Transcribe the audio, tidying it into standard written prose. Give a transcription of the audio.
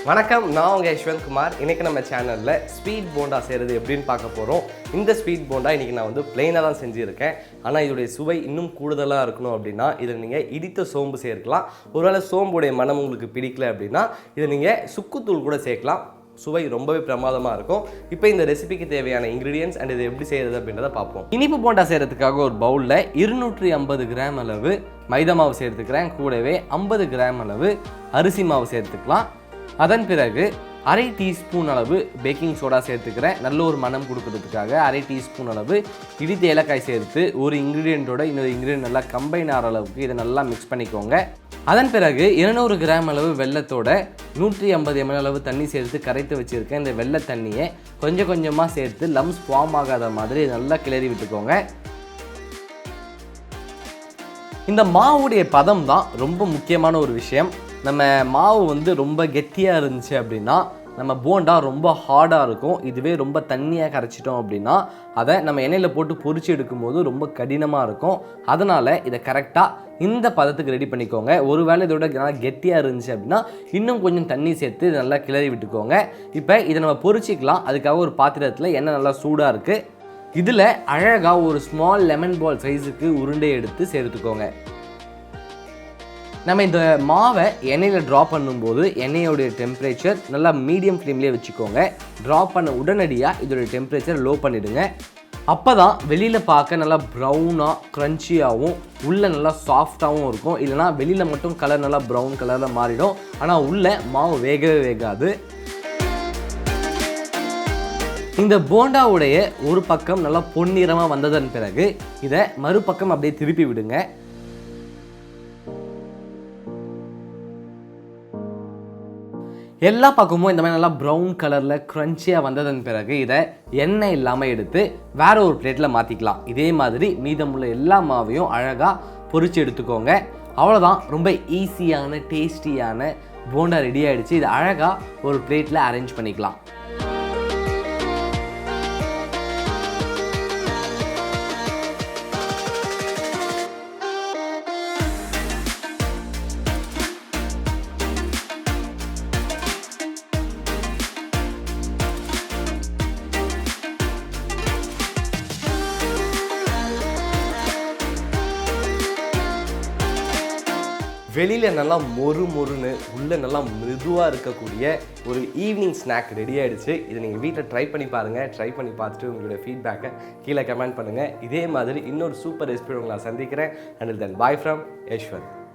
வணக்கம், நான் உங்கள் யஷ்வந்த் குமார். இன்றைக்கி நம்ம சேனலில் ஸ்வீட் போண்டா செய்கிறது எப்படின்னு பார்க்க போகிறோம். இந்த ஸ்வீட் போண்டா இன்றைக்கி நான் பிளெயினாக தான் செஞ்சுருக்கேன். ஆனால் இதோடைய சுவை இன்னும் கூடுதலாக இருக்கணும் அப்படின்னா இதில் நீங்கள் இடித்த சோம்பு சேர்க்கலாம். ஒருவேளை சோம்புடைய மனம் உங்களுக்கு பிடிக்கல அப்படின்னா இதை நீங்கள் சுக்குத்தூள் கூட சேர்க்கலாம். சுவை ரொம்பவே பிரமாதமாக இருக்கும். இப்போ இந்த ரெசிபிக்கு தேவையான இன்க்ரீடியன்ஸ் அண்ட் இது எப்படி செய்கிறது அப்படின்றத பார்ப்போம். இனிப்பு போண்டா செய்கிறதுக்காக ஒரு பவுலில் 250 கிராம் அளவு மைதா மாவு சேர்த்துக்கிறேன். கூடவே 50 கிராம் அளவு அரிசி மாவு சேர்த்துக்கலாம். அதன் பிறகு அரை டீஸ்பூன் அளவு பேக்கிங் சோடா சேர்த்துக்கிறேன். நல்ல ஒரு மனம் கொடுக்கறதுக்காக அரை டீஸ்பூன் அளவு இடித்த ஏலக்காய் சேர்த்து ஒரு இன்க்ரீடியண்ட்டோட இன்னொரு இன்க்ரீடியன்ட் நல்லா கம்பைன் ஆகிற அளவுக்கு இதை நல்லா மிக்ஸ் பண்ணிக்கோங்க. அதன் பிறகு 200 கிராம் அளவு வெல்லத்தோட 150 ml அளவு தண்ணி சேர்த்து கரைத்து வச்சுருக்கேன். இந்த வெள்ளை தண்ணியை கொஞ்சம் கொஞ்சமாக சேர்த்து லம்ஸ் ஃபார்ம் ஆகாத மாதிரி நல்லா கிளறி விட்டுக்கோங்க. இந்த மாவுடைய பதம் தான் ரொம்ப முக்கியமான ஒரு விஷயம். நம்ம மாவு ரொம்ப கெட்டியாக இருந்துச்சு அப்படின்னா நம்ம போண்டா ரொம்ப ஹார்டாக இருக்கும். இதுவே ரொம்ப தண்ணியாக கரைச்சிட்டோம் அப்படின்னா அதை நம்ம எண்ணெயில் போட்டு பொரிச்சு எடுக்கும்போது ரொம்ப கடினமாக இருக்கும். அதனால் இதை கரெக்டாக இந்த பதத்துக்கு ரெடி பண்ணிக்கோங்க. ஒருவேளை இதோட நல்லா கெட்டியாக இருந்துச்சு அப்படின்னா இன்னும் கொஞ்சம் தண்ணி சேர்த்து நல்லா கிளறி விட்டுக்கோங்க. இப்போ இதை நம்ம பொரிச்சிக்கலாம். அதுக்காக ஒரு பாத்திரத்தில் எண்ணெய் நல்லா சூடாக இருக்குது. இதில் அழகாக ஒரு ஸ்மால் லெமன் பால் சைஸுக்கு உருண்டை எடுத்து சேர்த்துக்கோங்க. நம்ம இந்த மாவை எண்ணெயில் ட்ராப் பண்ணும்போது எண்ணெயோடைய டெம்பரேச்சர் நல்லா மீடியம் ஃப்ளேம்லேயே வச்சுக்கோங்க. ட்ராப் பண்ண உடனடியாக இதோடைய டெம்பரேச்சர் லோ பண்ணிவிடுங்க. அப்போ தான் வெளியில் பார்க்க நல்லா ப்ரௌனாக க்ரன்ச்சியாகவும் உள்ளே நல்லா சாஃப்டாகவும் இருக்கும். இல்லைனா வெளியில் மட்டும் கலர் நல்லா ப்ரௌன் கலரில் மாறிடும். ஆனால் உள்ளே மாவு வேகவே வேகாது. இந்த போண்டாவுடைய ஒரு பக்கம் நல்லா பொன்னிறமாக வந்ததன் பிறகு இதை மறுபக்கம் அப்படியே திருப்பி விடுங்க. எல்லா பக்கமும் இந்த மாதிரி நல்லா ப்ரௌன் கலரில் க்ரன்ச்சியாக வந்ததன் பிறகு இதை எண்ணெய் இல்லாமல் எடுத்து வேற ஒரு பிளேட்டில் மாற்றிக்கலாம். இதே மாதிரி மீதமுள்ள எல்லா மாவையும் அழகாக பொரிச்சு எடுத்துக்கோங்க. அவ்வளோதான், ரொம்ப ஈஸியான டேஸ்டியான போண்டா ரெடி ஆகிடுச்சு. இதை அழகாக ஒரு பிளேட்டில் அரேஞ்ச் பண்ணிக்கலாம். வெளியில் நல்லா மொறுன்னு உள்ளே நல்லா மிருதுவாக இருக்கக்கூடிய ஒரு ஈவினிங் ஸ்நாக் ரெடி ஆகிடுச்சு. இதை நீங்கள் வீட்டில் ட்ரை பண்ணி பாருங்கள். ட்ரை பண்ணி பார்த்துட்டு உங்களுடைய ஃபீட்பேக்கை கீழே கமெண்ட் பண்ணுங்கள். இதே மாதிரி இன்னொரு சூப்பர் ரெசிபி உங்களை நான் சந்திக்கிறேன். And then bye from Yashwant.